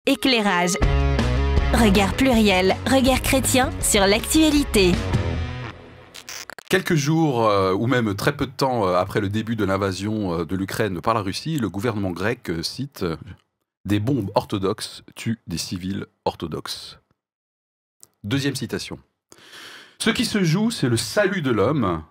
Éclairage. Regard pluriel, regard chrétien sur l'actualité. Quelques jours, ou même très peu de temps après le début de l'invasion de l'Ukraine par la Russie, le gouvernement grec cite « Des bombes orthodoxes tuent des civils orthodoxes ». Deuxième citation. « Ce qui se joue, c'est le salut de l'homme,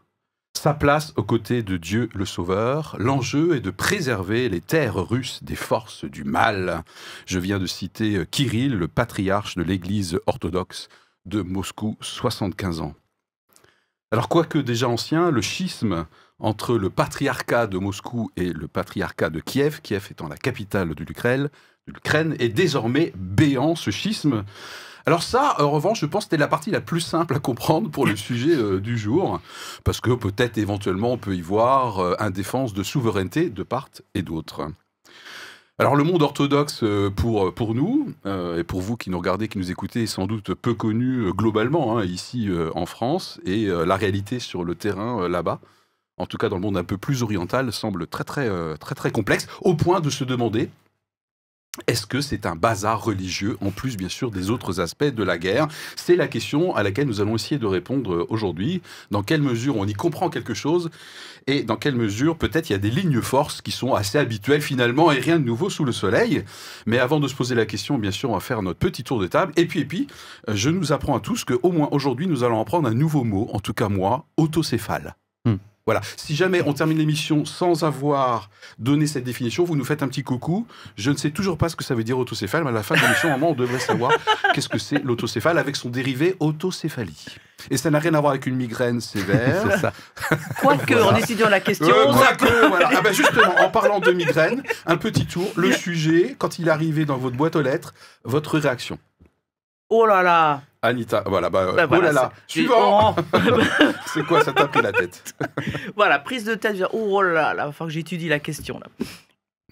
sa place aux côtés de Dieu le Sauveur. L'enjeu est de préserver les terres russes des forces du mal. » Je viens de citer Kirill, le patriarche de l'Église orthodoxe de Moscou, 75 ans. Alors, quoique déjà ancien, le schisme entre le patriarcat de Moscou et le patriarcat de Kiev, Kiev étant la capitale de l'Ukraine, est désormais béant, ce schisme. Alors ça, en revanche, je pense que c'était la partie la plus simple à comprendre pour le sujet du jour, parce que peut-être éventuellement on peut y voir indéfense de souveraineté de part et d'autre. Alors le monde orthodoxe pour nous, et pour vous qui nous regardez, qui nous écoutez, est sans doute peu connu globalement ici en France, et la réalité sur le terrain là-bas, en tout cas dans le monde un peu plus oriental, semble très complexe, au point de se demander est-ce que c'est un bazar religieux, en plus bien sûr des autres aspects de la guerre? C'est la question à laquelle nous allons essayer de répondre aujourd'hui. Dans quelle mesure on y comprend quelque chose et dans quelle mesure peut-être il y a des lignes forces qui sont assez habituelles finalement et rien de nouveau sous le soleil. Mais avant de se poser la question, bien sûr, on va faire notre petit tour de table. Et puis, je nous apprends à tous qu'au moins aujourd'hui, nous allons apprendre un nouveau mot, en tout cas moi, autocéphale. Voilà. Si jamais on termine l'émission sans avoir donné cette définition, vous nous faites un petit coucou. Je ne sais toujours pas ce que ça veut dire autocéphale, mais à la fin de l'émission, normalement, on devrait savoir qu'est-ce que c'est l'autocéphale avec son dérivé autocéphalie. Et ça n'a rien à voir avec une migraine sévère. C'est ça. Quoique, en étudiant la question... voilà. Ah ben justement, en parlant de migraine, un petit tour, le sujet, quand il est arrivé dans votre boîte aux lettres, votre réaction. Oh là là. Anita, voilà, voilà, oh là là, suivant. C'est quoi, ça t'a pris la tête? Voilà, prise de tête, oh là là, il va falloir que j'étudie la question là.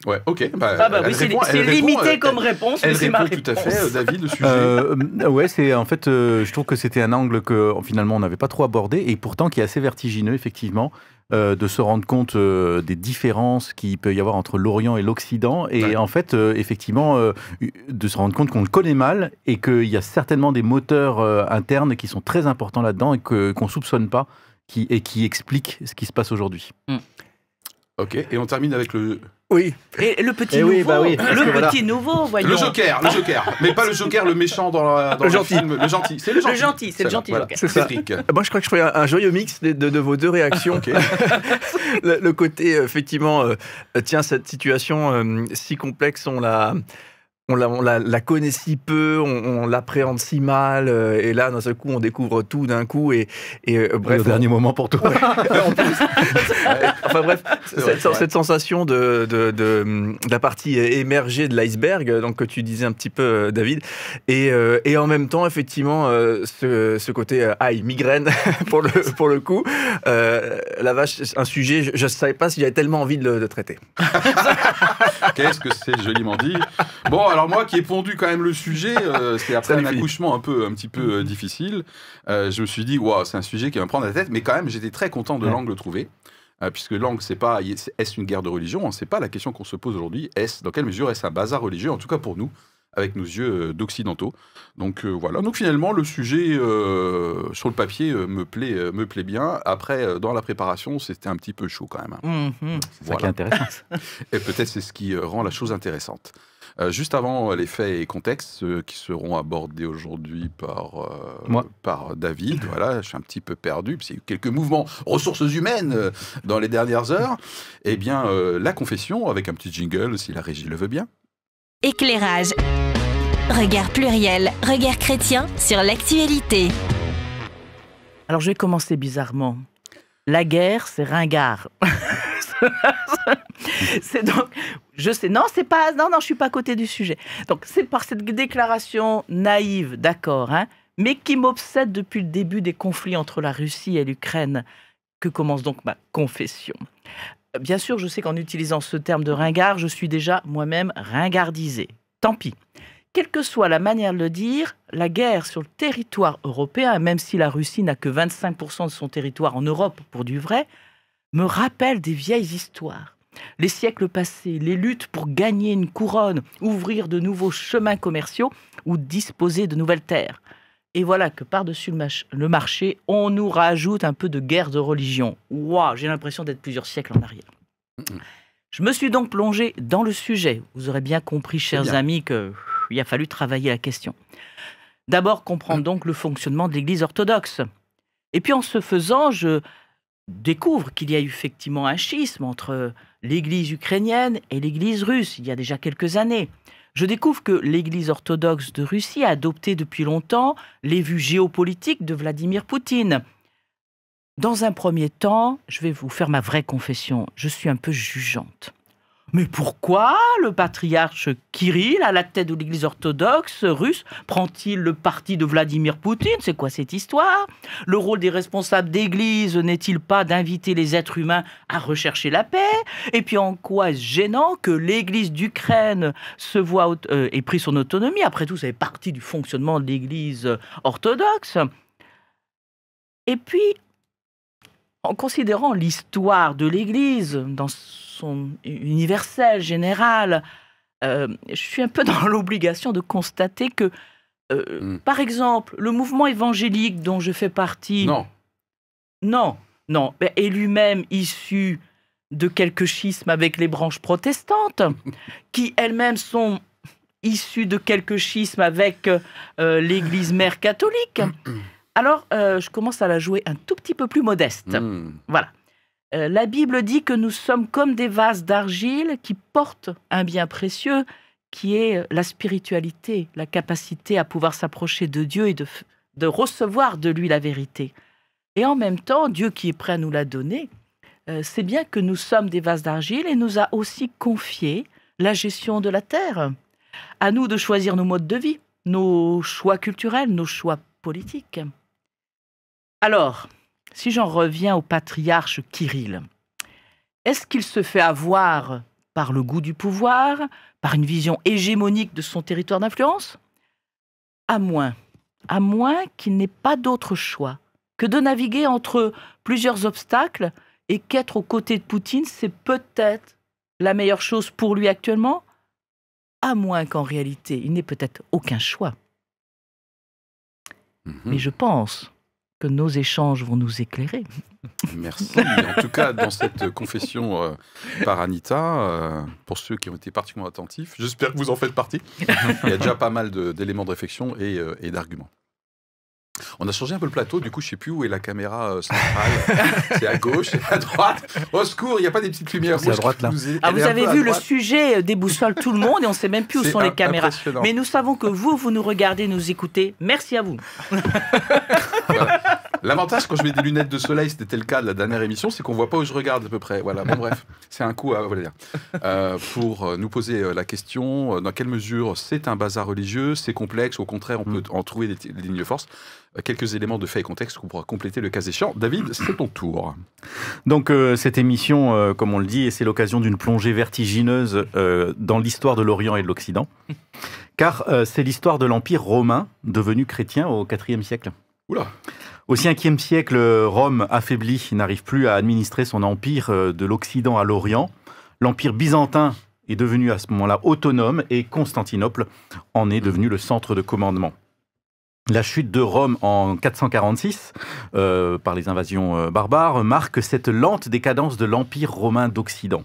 Ouais, ok. Oui, c'est limité comme réponse. Elle répond tout à fait, David, le sujet. Ouais, c'est en fait, je trouve que c'était un angle que finalement on n'avait pas trop abordé et pourtant qui est assez vertigineux, effectivement, de se rendre compte des différences qu'il peut y avoir entre l'Orient et l'Occident et en fait, effectivement, de se rendre compte qu'on le connaît mal et qu'il y a certainement des moteurs internes qui sont très importants là-dedans et qu'on ne soupçonne pas et qui expliquent ce qui se passe aujourd'hui. Ok, et on termine avec le... Oui. Et le petit nouveau, petit nouveau, voyons. Le Joker, mais pas le Joker, le méchant dans le film. Le gentil, c'est le gentil. C'est le gentil voilà. Joker. C'est ça. Moi, je crois que je ferai un joyeux mix de vos deux réactions. Okay. le côté, effectivement, tiens, cette situation si complexe, on la connaît si peu, on l'appréhende si mal, et là, d'un seul coup, on découvre tout d'un coup, et bref... Au dernier moment pour toi. En plus. Enfin bref, cette sensation de la partie émergée de l'iceberg, donc que tu disais un petit peu, David, et en même temps, effectivement, ce côté migraine, pour le coup, la vache, un sujet, je ne savais pas si j'avais tellement envie de le traiter. Qu'est-ce que c'est joliment dit. Bon, alors moi qui ai pondu quand même le sujet, c'est après un accouchement un petit peu difficile, je me suis dit, wow, c'est un sujet qui va me prendre la tête, mais quand même j'étais très content de l'angle trouvé, puisque l'angle, c'est pas, est-ce une guerre de religion, c'est pas la question qu'on se pose aujourd'hui, dans quelle mesure est-ce un bazar religieux, en tout cas pour nous, avec nos yeux d'occidentaux. Donc voilà, donc finalement le sujet sur le papier me plaît bien. Après, dans la préparation, c'était un petit peu chaud quand même. C'est ça qui est intéressant. Et peut-être c'est ce qui rend la chose intéressante. Juste avant les faits et contextes qui seront abordés aujourd'hui par David, voilà, je suis un petit peu perdu, parce qu'il y a eu quelques mouvements ressources humaines dans les dernières heures. Eh bien, la confession, avec un petit jingle, si la régie le veut bien. Éclairage. Regard pluriel, regard chrétien sur l'actualité. Alors je vais commencer bizarrement. La guerre, c'est ringard. C'est donc, je sais, non, c'est pas, non, je suis pas à côté du sujet. Donc c'est par cette déclaration naïve, d'accord, mais qui m'obsède depuis le début des conflits entre la Russie et l'Ukraine, que commence donc ma confession. Bien sûr, je sais qu'en utilisant ce terme de ringard, je suis déjà moi-même ringardisé. Tant pis. Quelle que soit la manière de le dire, la guerre sur le territoire européen, même si la Russie n'a que 25% de son territoire en Europe pour du vrai, me rappelle des vieilles histoires. les siècles passés, les luttes pour gagner une couronne, ouvrir de nouveaux chemins commerciaux ou disposer de nouvelles terres. Et voilà que par-dessus le marché, on nous rajoute un peu de guerre de religion. Waouh, j'ai l'impression d'être plusieurs siècles en arrière. Je me suis donc plongé dans le sujet. Vous aurez bien compris, chers amis, qu'il a fallu travailler la question. D'abord, comprendre donc le fonctionnement de l'Église orthodoxe. Et puis en ce faisant, je découvre qu'il y a eu effectivement un schisme entre l'Église ukrainienne et l'Église russe, il y a déjà quelques années. Je découvre que l'Église orthodoxe de Russie a adopté depuis longtemps les vues géopolitiques de Vladimir Poutine. Dans un premier temps, je vais vous faire ma vraie confession, je suis un peu jugeante. Mais pourquoi le patriarche Kirill, à la tête de l'Église orthodoxe russe, prend-il le parti de Vladimir Poutine? C'est quoi cette histoire? Le rôle des responsables d'Église n'est-il pas d'inviter les êtres humains à rechercher la paix? Et puis en quoi est-ce gênant que l'Église d'Ukraine ait pris son autonomie? Après tout, ça fait partie du fonctionnement de l'Église orthodoxe. Et puis, en considérant l'histoire de l'Église dans son universel, général, je suis un peu dans l'obligation de constater que, par exemple, le mouvement évangélique dont je fais partie... Non, est lui-même issu de quelques schismes avec les branches protestantes, qui elles-mêmes sont issues de quelques schismes avec l'Église mère catholique. Alors, je commence à la jouer un tout petit peu plus modeste. Voilà. La Bible dit que nous sommes comme des vases d'argile qui portent un bien précieux, qui est la spiritualité, la capacité à pouvoir s'approcher de Dieu et de recevoir de lui la vérité. Et en même temps, Dieu qui est prêt à nous la donner, sait bien que nous sommes des vases d'argile et nous a aussi confié la gestion de la terre. À nous de choisir nos modes de vie, nos choix culturels, nos choix politiques. Alors, si j'en reviens au patriarche Kirill, est-ce qu'il se fait avoir par le goût du pouvoir, par une vision hégémonique de son territoire d'influence? À moins qu'il n'ait pas d'autre choix que de naviguer entre plusieurs obstacles et qu'être aux côtés de Poutine, c'est peut-être la meilleure chose pour lui actuellement, à moins qu'en réalité, il n'ait peut-être aucun choix. Mais je pense que nos échanges vont nous éclairer. Merci. En tout cas, dans cette confession par Anita, pour ceux qui ont été particulièrement attentifs, j'espère que vous en faites partie. Il y a déjà pas mal d'éléments de réflexion et d'arguments. On a changé un peu le plateau, du coup je ne sais plus où est la caméra centrale. C'est à gauche, c'est à droite. Au secours, il n'y a pas des petites lumières. C'est à droite là. Vous avez vu, le sujet déboussole tout le monde et on ne sait même plus où sont les caméras. Mais nous savons que vous nous regardez, nous écoutez. Merci à vous. Voilà. L'avantage quand je mets des lunettes de soleil, c'était le cas de la dernière émission, c'est qu'on ne voit pas où je regarde à peu près. Voilà. Bon bref, c'est un coup à dire. Pour nous poser la question, dans quelle mesure c'est un bazar religieux, c'est complexe, au contraire on peut en trouver des lignes de force. Quelques éléments de fait et contexte qu'on pourra compléter le cas échéant. David, c'est ton tour. Donc cette émission, comme on le dit, c'est l'occasion d'une plongée vertigineuse dans l'histoire de l'Orient et de l'Occident. Car c'est l'histoire de l'Empire romain devenu chrétien au IVe siècle. Oula. Au 5e siècle, Rome, affaiblie, n'arrive plus à administrer son empire de l'Occident à l'Orient. L'Empire byzantin est devenu à ce moment-là autonome et Constantinople en est devenu le centre de commandement. La chute de Rome en 446, par les invasions barbares, marque cette lente décadence de l'Empire romain d'Occident.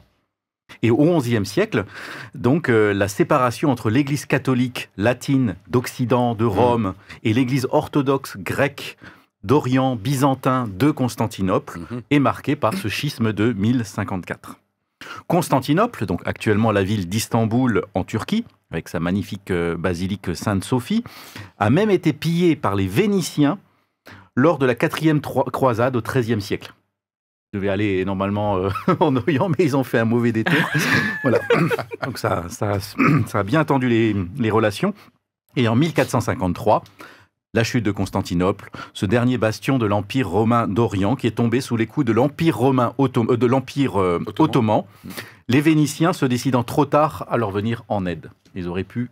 Et au XIe siècle, donc, la séparation entre l'Église catholique latine d'Occident, de Rome, et l'Église orthodoxe grecque d'Orient, byzantin, de Constantinople, est marquée par ce schisme de 1054. Constantinople, donc actuellement la ville d'Istanbul en Turquie, avec sa magnifique basilique Sainte-Sophie, a même été pillée par les Vénitiens lors de la 4e croisade au XIIIe siècle. Ils devaient aller normalement en Orient, mais ils ont fait un mauvais détour. Voilà. Donc ça a bien tendu les relations. Et en 1453, la chute de Constantinople, ce dernier bastion de l'Empire romain d'Orient qui est tombé sous les coups de l'Empire romain ottoman. Les Vénitiens se décidant trop tard à leur venir en aide. Ils auraient pu,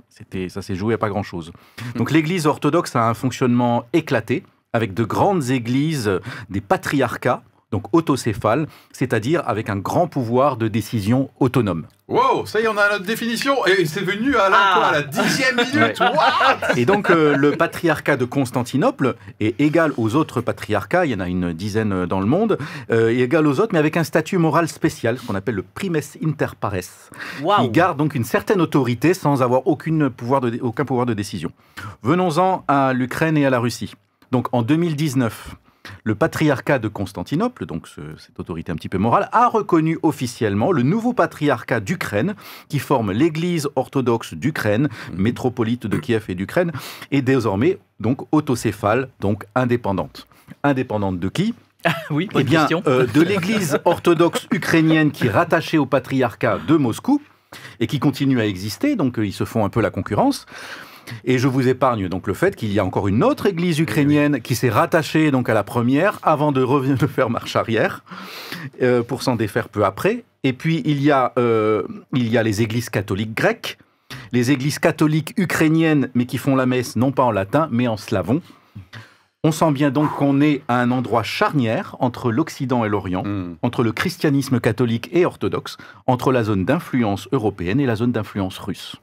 ça s'est joué à pas grand-chose. Donc l'Église orthodoxe a un fonctionnement éclaté, avec de grandes églises, des patriarcats, donc autocéphale, c'est-à-dire avec un grand pouvoir de décision autonome. Wow, ça y est, on a notre définition. Et c'est venu à la 10e minute. What Et donc, le patriarcat de Constantinople est égal aux autres patriarcats, il y en a une dizaine dans le monde, est égal aux autres, mais avec un statut moral spécial, ce qu'on appelle le primes inter pares, qui garde donc une certaine autorité sans avoir aucun pouvoir de décision. Venons-en à l'Ukraine et à la Russie. Donc, en 2019, le patriarcat de Constantinople, donc cette autorité un petit peu morale, a reconnu officiellement le nouveau patriarcat d'Ukraine, qui forme l'Église orthodoxe d'Ukraine, métropolite de Kiev et d'Ukraine, et désormais donc autocéphale, donc indépendante. Indépendante de qui ? Oui, bonne question. De l'Église orthodoxe ukrainienne qui est rattachée au patriarcat de Moscou et qui continue à exister, donc ils se font un peu la concurrence. Et je vous épargne donc le fait qu'il y a encore une autre église ukrainienne qui s'est rattachée donc à la première avant de revenir de faire marche arrière pour s'en défaire peu après. Et puis il y a les églises catholiques grecques, les églises catholiques ukrainiennes mais qui font la messe non pas en latin mais en slavon. On sent bien donc qu'on est à un endroit charnière entre l'Occident et l'Orient, entre le christianisme catholique et orthodoxe, entre la zone d'influence européenne et la zone d'influence russe.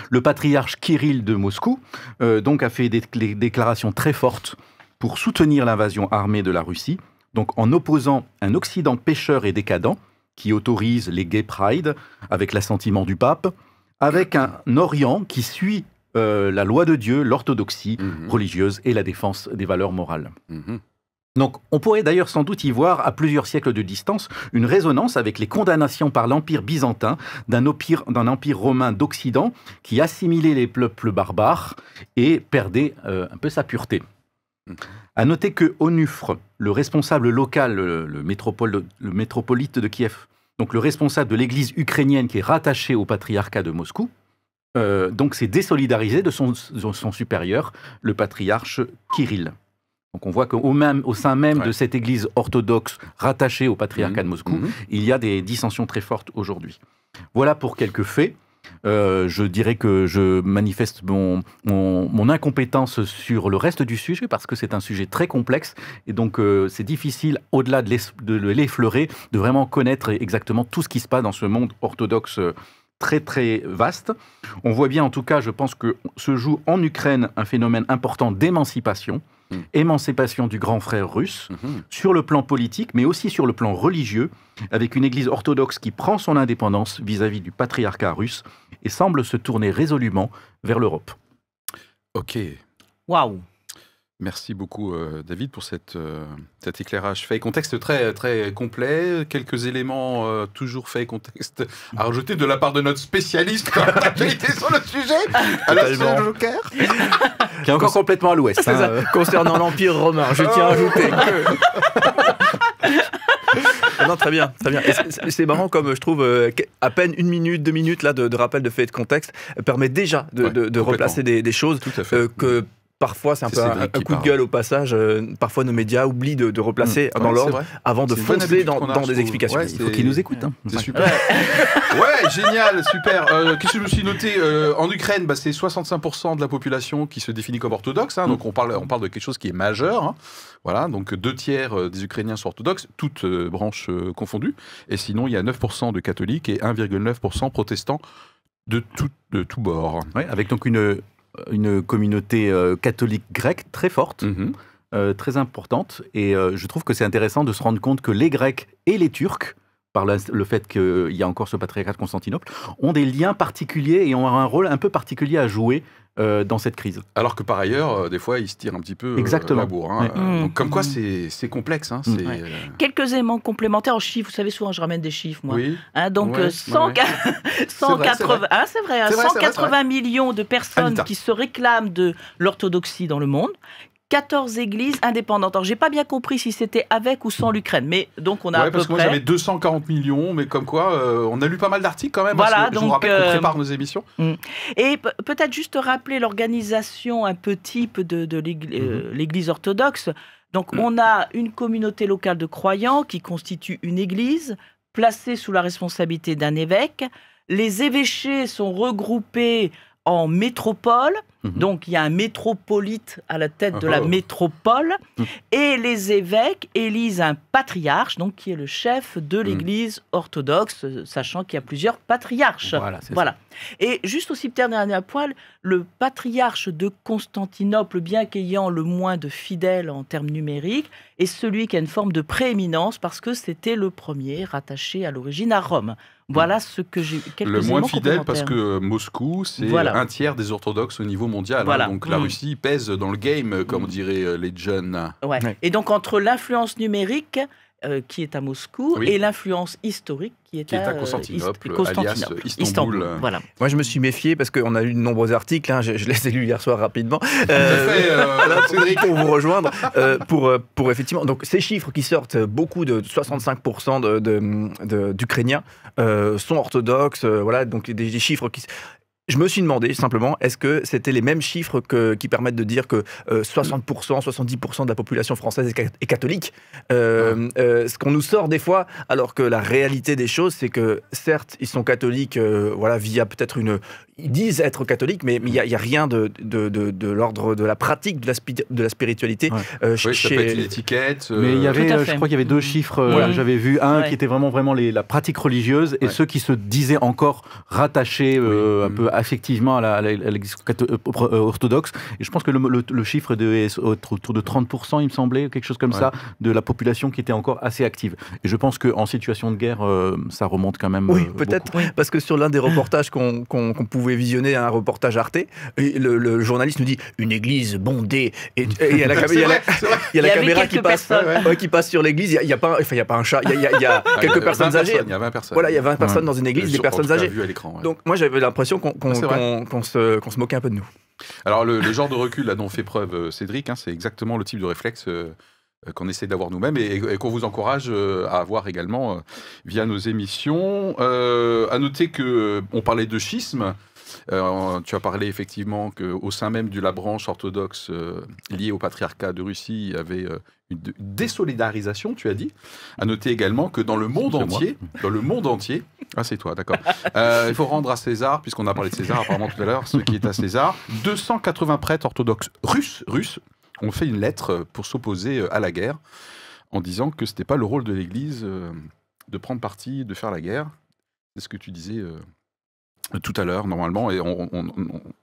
Le patriarche Kirill de Moscou donc a fait des déclarations très fortes pour soutenir l'invasion armée de la Russie, donc en opposant un Occident pécheur et décadent qui autorise les gay pride avec l'assentiment du pape, avec un Orient qui suit la loi de Dieu, l'orthodoxie religieuse et la défense des valeurs morales. Donc, on pourrait d'ailleurs sans doute y voir, à plusieurs siècles de distance, une résonance avec les condamnations par l'Empire byzantin d'un empire romain d'Occident qui assimilait les peuples barbares et perdait un peu sa pureté. À noter que Onufre, le responsable local, le métropolite de Kiev, donc le responsable de l'église ukrainienne qui est rattachée au patriarcat de Moscou, donc s'est désolidarisé de son supérieur, le patriarche Kirill. Donc on voit qu'au sein même de cette église orthodoxe rattachée au patriarcat de Moscou, il y a des dissensions très fortes aujourd'hui. Voilà pour quelques faits. Je dirais que je manifeste mon incompétence sur le reste du sujet parce que c'est un sujet très complexe et donc c'est difficile, au-delà de l'effleurer, de vraiment connaître exactement tout ce qui se passe dans ce monde orthodoxe très très vaste. On voit bien en tout cas, je pense que se joue en Ukraine un phénomène important d'émancipation, émancipation du grand frère russe, sur le plan politique, mais aussi sur le plan religieux, avec une église orthodoxe qui prend son indépendance vis-à-vis du patriarcat russe et semble se tourner résolument vers l'Europe. Ok. Waouh. Merci beaucoup, David, pour cet éclairage fait et contexte très, très complet. Quelques éléments toujours fait et contexte à rajouter de la part de notre spécialiste en actualité sur le sujet, Alain Joker. Qui est encore complètement à l'ouest. Concernant l'Empire romain, je tiens à ajouter que... Non, très bien, très bien. Et c'est marrant comme je trouve à peine 1 minute, 2 minutes là, de rappel de fait et de contexte permet déjà de replacer des choses que... Parfois, c'est un peu un coup de gueule au passage. Parfois, nos médias oublient de replacer dans l'ordre avant de foncer dans des explications. Il faut qu'ils nous écoutent. C'est super. Ouais, génial, super. Qu'est-ce que je me suis noté en Ukraine, c'est 65% de la population qui se définit comme orthodoxe. Donc, on parle de quelque chose qui est majeur. Voilà, donc 2/3 des Ukrainiens sont orthodoxes, toutes branches confondues. Et sinon, il y a 9% de catholiques et 1,9% protestants de tout bord. Ouais, avec donc une communauté catholique grecque très forte, très importante. Et je trouve que c'est intéressant de se rendre compte que les Grecs et les Turcs, par le fait qu'il y a encore ce patriarcat de Constantinople, ont des liens particuliers et ont un rôle un peu particulier à jouer dans cette crise. Alors que par ailleurs, des fois, ils se tirent un petit peu la bourre. Donc, comme quoi, c'est complexe. Quelques éléments complémentaires en chiffres. Vous savez, souvent, je ramène des chiffres, moi. Oui. 180 millions de personnes qui se réclament de l'orthodoxie dans le monde. 14 églises indépendantes. Alors, j'ai pas bien compris si c'était avec ou sans l'Ukraine, mais donc on a à peu parce que moi j'avais 240 millions, mais comme quoi, on a lu pas mal d'articles quand même. Voilà, parce que je vous rappelle qu'on prépare nos émissions. Et peut-être juste rappeler l'organisation un peu type de l'Église orthodoxe. Donc, on a une communauté locale de croyants qui constitue une église placée sous la responsabilité d'un évêque. Les évêchés sont regroupés en métropole. Donc, il y a un métropolite à la tête de la métropole. Et les évêques élisent un patriarche, donc qui est le chef de l'Église orthodoxe, sachant qu'il y a plusieurs patriarches. Voilà. Et juste aussi, peut-être dernier point, le patriarche de Constantinople, bien qu'ayant le moins de fidèles en termes numériques, est celui qui a une forme de prééminence parce que c'était le premier rattaché à l'origine à Rome. Voilà ce que j'ai. Le moins fidèle parce que Moscou, c'est un tiers des orthodoxes au niveau mondial. Donc la Russie pèse dans le game, comme diraient les jeunes. Et donc entre l'influence numérique qui est à Moscou et l'influence historique qui est à Constantinople, alias Istanbul. Voilà. Moi, je me suis méfié parce qu'on a lu de nombreux articles. Je les ai lus hier soir rapidement. Cédric, pour vous rejoindre, pour effectivement. Donc, ces chiffres qui sortent, beaucoup de 65% d'Ukrainiens sont orthodoxes. Donc des chiffres qui. Je me suis demandé simplement, est-ce que c'était les mêmes chiffres qui permettent de dire que 60%, 70% de la population française est catholique ce qu'on nous sort des fois, alors que la réalité des choses, c'est que certes, ils sont catholiques via peut-être ils disent être catholiques, mais il n'y a rien de l'ordre de la pratique de la spiritualité. Ça peut être une étiquette. Mais il y avait, je crois qu'il y avait deux chiffres. J'avais vu un qui était vraiment la pratique religieuse et ceux qui se disaient encore rattachés un peu affectivement à l'Église orthodoxe. Et je pense que le chiffre est autour de 30%, il me semblait, quelque chose comme ça, de la population qui était encore assez active. Et je pense qu'en situation de guerre, ça remonte quand même. Oui, peut-être, parce que sur l'un des reportages qu'on pouvait visionner, un reportage Arte, et le journaliste nous dit une église bondée, et il y a la caméra qui passe sur l'église, il n'y a pas un chat, il y a quelques personnes âgées. Il y a 20 personnes. Voilà, il y a 20 personnes dans une église, des personnes âgées. Donc moi j'avais l'impression qu'on se moquait un peu de nous. Alors le genre de recul là dont fait preuve Cédric, c'est exactement le type de réflexe qu'on essaie d'avoir nous-mêmes et qu'on vous encourage à avoir également via nos émissions. À noter qu'on parlait de schisme. Tu as parlé effectivement qu'au sein même de la branche orthodoxe liée au patriarcat de Russie, il y avait une désolidarisation, tu as dit. À noter également que dans le monde entier, c'est toi, d'accord. Il faut rendre à César, puisqu'on a parlé de César apparemment tout à l'heure, ce qui est à César. 280 prêtres orthodoxes russes ont fait une lettre pour s'opposer à la guerre, en disant que c'était pas le rôle de l'Église de prendre parti, de faire la guerre. C'est ce que tu disais tout à l'heure, normalement, et on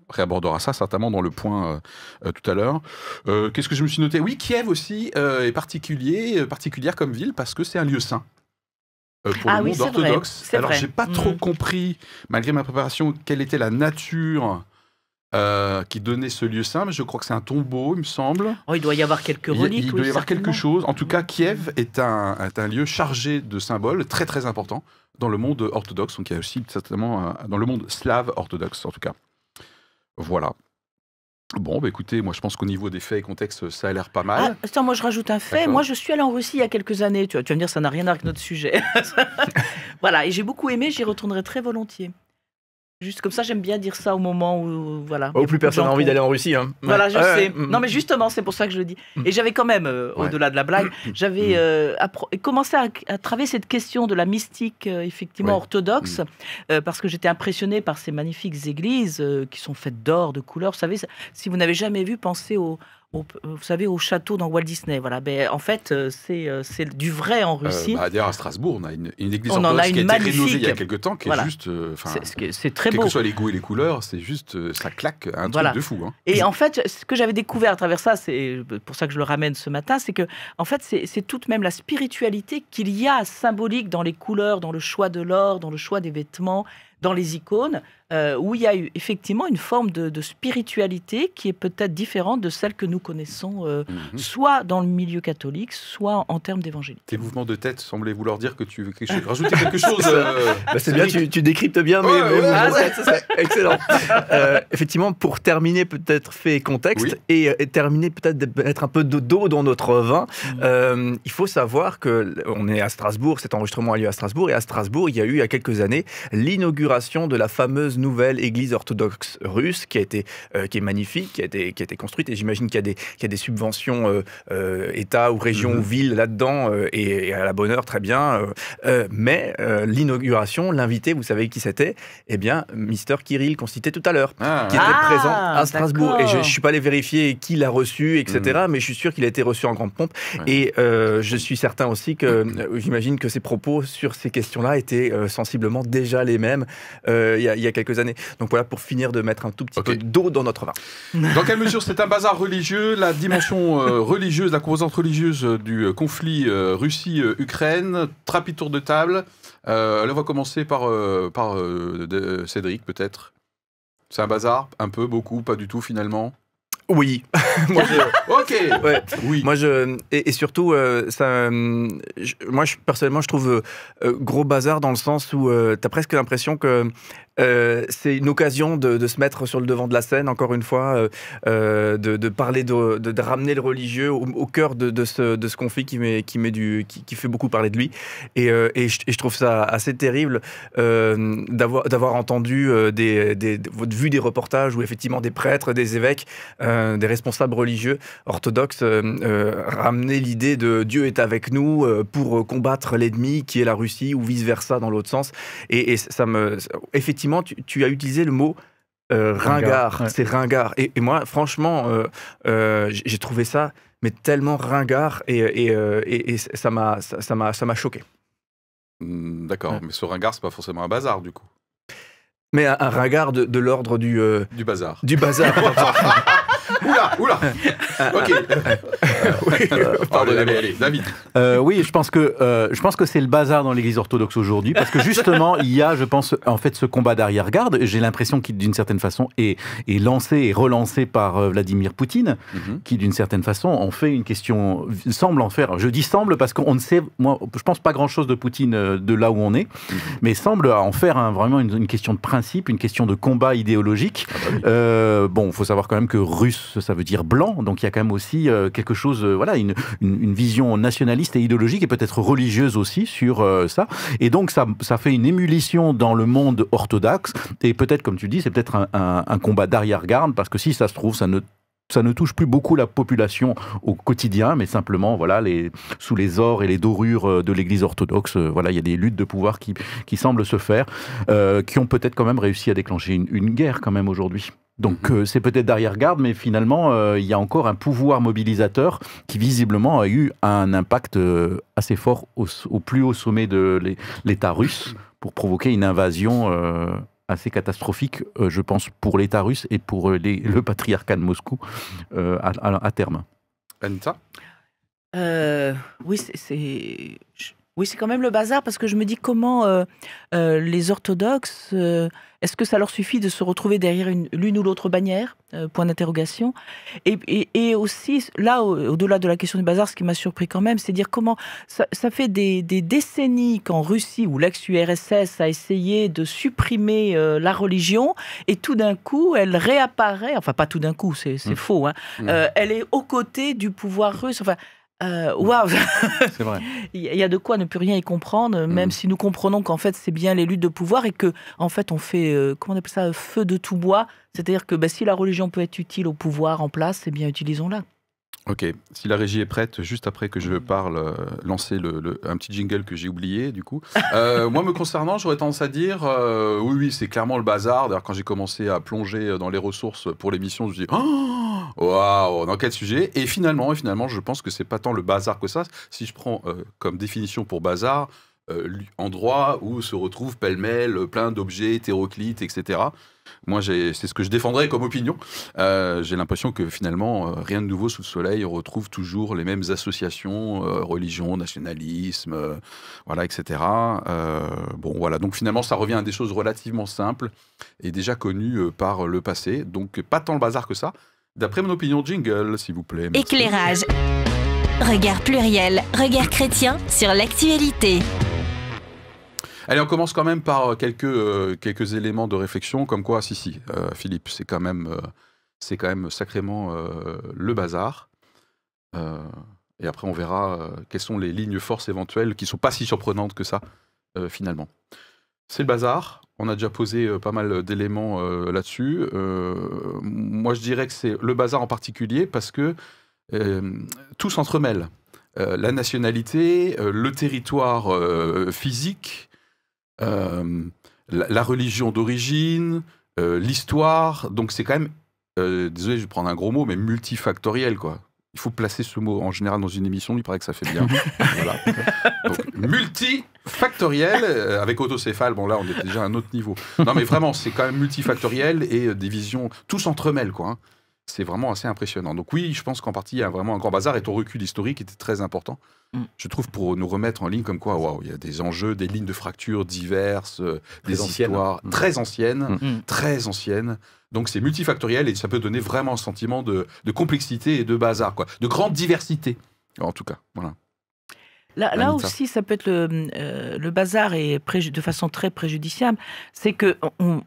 réabordera ça certainement dans le point tout à l'heure. Qu'est-ce que je me suis noté ? Oui, Kiev aussi est particulière comme ville, parce que c'est un lieu saint. Pour le monde orthodoxe. Alors, j'ai pas trop compris, malgré ma préparation, quelle était la nature qui donnait ce lieu saint, mais je crois que c'est un tombeau, il me semble. Il doit y avoir quelques reliques. Il doit y avoir quelque chose. En tout cas, Kiev est un lieu chargé de symboles très très important dans le monde orthodoxe, donc il y a aussi certainement dans le monde slave orthodoxe en tout cas. Voilà. Bon, écoutez, moi je pense qu'au niveau des faits et contextes, ça a l'air pas mal. Attends, moi je rajoute un fait. Moi je suis allée en Russie il y a quelques années. Tu vas me dire, ça n'a rien à voir avec notre sujet. Voilà, et j'ai beaucoup aimé, j'y retournerai très volontiers. Juste comme ça, j'aime bien dire ça au moment où plus personne n'a envie d'aller en Russie. Voilà, je sais. Non, mais justement, c'est pour ça que je le dis. Et j'avais quand même, au-delà de la blague, j'avais commencé à travailler cette question de la mystique, effectivement, orthodoxe, parce que j'étais impressionnée par ces magnifiques églises qui sont faites d'or, de couleurs. Vous savez, si vous n'avez jamais vu, pensez au château dans Walt Disney. Voilà. En fait, c'est du vrai en Russie. D'ailleurs, à Strasbourg, on a une église orthodoxe qui a été rénovée il y a quelques temps, qui est juste... c'est très beau. Quels que soient les goûts et les couleurs, c'est juste... ça claque, un truc de fou. Et en fait, ce que j'avais découvert à travers ça, c'est pour ça que je le ramène ce matin, c'est que en fait, c'est toute même la spiritualité qu'il y a symbolique dans les couleurs, dans le choix de l'or, dans le choix des vêtements, dans les icônes, où il y a eu effectivement une forme de spiritualité qui est peut-être différente de celle que nous connaissons, soit dans le milieu catholique, soit en termes d'évangélique. Tes mouvements de tête semblaient vouloir dire que tu veux rajouter quelque chose. C'est bien, tu décryptes bien, c'est excellent. Effectivement, pour terminer peut-être fait et contexte, et terminer peut-être mettre un peu d'eau dans notre vin, il faut savoir qu'on est à Strasbourg, cet enregistrement a lieu à Strasbourg, et à Strasbourg, il y a eu il y a quelques années l'inauguration l'inauguration de la fameuse nouvelle église orthodoxe russe qui est magnifique, qui a été construite, et j'imagine qu'il y a des subventions État ou région ou ville là-dedans, et à la bonne heure, très bien. Mais l'inauguration, l'invité, vous savez qui c'était? Eh bien, Mister Kirill, qu'on citait tout à l'heure, qui était présent à Strasbourg. Et je ne suis pas allé vérifier qui l'a reçu, etc. Mais je suis sûr qu'il a été reçu en grande pompe. Ouais. Et je suis certain aussi que, j'imagine que ses propos sur ces questions-là étaient sensiblement déjà les mêmes il y a quelques années. Donc voilà, pour finir de mettre un tout petit peu d'eau dans notre vin. Dans quelle mesure c'est un bazar religieux? La dimension religieuse, la composante religieuse du conflit Russie-Ukraine, rapide tour de table. Là, on va commencer par Cédric, peut-être. C'est un bazar? Un peu, beaucoup, pas du tout, finalement? Oui. Ok. Ouais. Oui. Moi, et surtout, personnellement, je trouve gros bazar dans le sens où t'as presque l'impression que c'est une occasion de se mettre sur le devant de la scène, encore une fois, de parler, de ramener le religieux au cœur de ce conflit qui fait beaucoup parler de lui. Et je trouve ça assez terrible d'avoir entendu vu des reportages où effectivement des prêtres, des évêques, des responsables religieux orthodoxes ramener l'idée de Dieu est avec nous pour combattre l'ennemi qui est la Russie, ou vice-versa dans l'autre sens. Et ça me... Effectivement, tu as utilisé le mot ringard. Ouais. C'est ringard. Et moi, franchement, j'ai trouvé ça mais tellement ringard et ça m'a choqué. D'accord, mais ce ringard, c'est pas forcément un bazar, du coup. Mais un ringard de l'ordre du bazar. Du bazar. Oula. Ok. Allez, David. Oui, je pense que c'est le bazar dans l'Église orthodoxe aujourd'hui, parce que justement, il y a, je pense, en fait, ce combat d'arrière-garde. J'ai l'impression qu'il, d'une certaine façon, est lancé et relancé par Vladimir Poutine, qui, d'une certaine façon, en fait une question, semble en faire. Je dis semble parce qu'on ne sait, moi, je pense pas grand-chose de Poutine de là où on est, mais semble en faire vraiment une question de principe, une question de combat idéologique. Bon, il faut savoir quand même que russe, ça veut dire blanc, donc il y a quand même aussi quelque chose, voilà, une vision nationaliste et idéologique et peut-être religieuse aussi sur ça. Et donc ça fait une émulation dans le monde orthodoxe, et peut-être, comme tu dis, c'est peut-être un combat d'arrière-garde, parce que si ça se trouve, ça ne touche plus beaucoup la population au quotidien, mais simplement, voilà, sous les ors et les dorures de l'Église orthodoxe, voilà, il y a des luttes de pouvoir qui semblent se faire, qui ont peut-être quand même réussi à déclencher une guerre quand même aujourd'hui. Donc c'est peut-être d'arrière-garde, mais finalement, il y a encore un pouvoir mobilisateur qui visiblement a eu un impact assez fort au plus haut sommet de l'État russe pour provoquer une invasion assez catastrophique, je pense, pour l'État russe et pour le patriarcat de Moscou à terme. Anita ? Oui, c'est quand même le bazar, parce que je me dis comment les orthodoxes, est-ce que ça leur suffit de se retrouver derrière l'une ou l'autre bannière? Point d'interrogation. Et aussi, là, au-delà de la question du bazar, ce qui m'a surpris quand même, c'est dire comment ça fait des décennies qu'en Russie, où l'ex-URSS a essayé de supprimer la religion, et tout d'un coup, elle réapparaît, enfin pas tout d'un coup, c'est faux, hein, elle est aux côtés du pouvoir russe, enfin... Waouh. C'est vrai. Il y a de quoi ne plus rien y comprendre, même si nous comprenons qu'en fait c'est bien les luttes de pouvoir et que en fait on fait comment on appelle ça, feu de tout bois, c'est-à-dire que si la religion peut être utile au pouvoir en place, eh bien utilisons-la. Ok, si la régie est prête, juste après que je parle, lancer un petit jingle que j'ai oublié, du coup. Moi, me concernant, j'aurais tendance à dire, oui, c'est clairement le bazar. D'ailleurs, quand j'ai commencé à plonger dans les ressources pour l'émission, je me suis dit, oh, waouh, dans quel sujet? Et finalement, je pense que c'est pas tant le bazar que ça. Si je prends comme définition pour bazar, endroit où se retrouvent pêle-mêle plein d'objets hétéroclites, etc. Moi, c'est ce que je défendrais comme opinion. J'ai l'impression que finalement, rien de nouveau sous le soleil. On retrouve toujours les mêmes associations, religion, nationalisme, voilà, etc. Bon, voilà. Donc finalement, ça revient à des choses relativement simples et déjà connues par le passé. Donc pas tant le bazar que ça. D'après mon opinion, jingle, s'il vous plaît. Merci. Éclairage. Regard pluriel, regard chrétien sur l'actualité. Allez, on commence quand même par quelques éléments de réflexion, comme quoi, Philippe, c'est quand même sacrément le bazar. Et après, on verra quelles sont les lignes forces éventuelles qui ne sont pas si surprenantes que ça, finalement. C'est le bazar. On a déjà posé pas mal d'éléments là-dessus. Moi, je dirais que c'est le bazar en particulier parce que tout s'entremêle. La nationalité, le territoire physique, la religion d'origine, l'histoire. Donc c'est quand même, désolé, je vais prendre un gros mot, mais multifactoriel, quoi. Il faut placer ce mot en général dans une émission, il paraît que ça fait bien. Voilà. Donc, multifactoriel, avec autocéphale, bon là on est déjà à un autre niveau. Non mais vraiment, c'est quand même multifactoriel et des visions, tout s'entremêle, quoi. Hein. C'est vraiment assez impressionnant. Donc oui, je pense qu'en partie, il y a vraiment un grand bazar et ton recul historique était très important. Je trouve pour nous remettre en ligne comme quoi, waouh, il y a des enjeux, des lignes de fracture diverses, des histoires très anciennes. Donc c'est multifactoriel et ça peut donner vraiment un sentiment de complexité et de bazar, quoi. De grande diversité, en tout cas. Voilà. Là aussi, ça peut être le bazar et de façon très préjudiciable. C'est que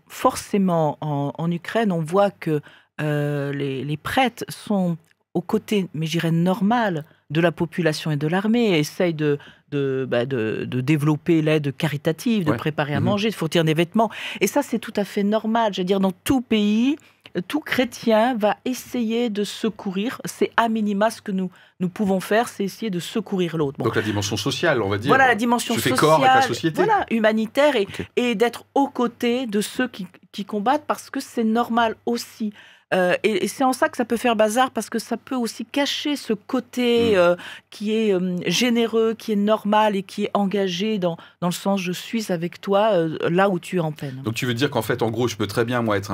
forcément, en Ukraine, on voit que les prêtres sont aux côtés, mais je dirais normal, de la population et de l'armée, et essayent de développer l'aide caritative, de préparer à manger, de fournir des vêtements. Et ça, c'est tout à fait normal. Je veux dire, dans tout pays, tout chrétien va essayer de secourir. C'est à minima ce que nous pouvons faire, c'est essayer de secourir l'autre. Bon. Donc la dimension sociale, on va dire. Voilà, la dimension sociale, corps avec la société. Voilà, humanitaire, et d'être aux côtés de ceux qui combattent, parce que c'est normal aussi. Et c'est en ça que ça peut faire bazar, parce que ça peut aussi cacher ce côté qui est généreux, qui est normal et qui est engagé dans le sens je suis avec toi là où tu es en peine. Donc tu veux dire qu'en fait, en gros, je peux très bien, moi, être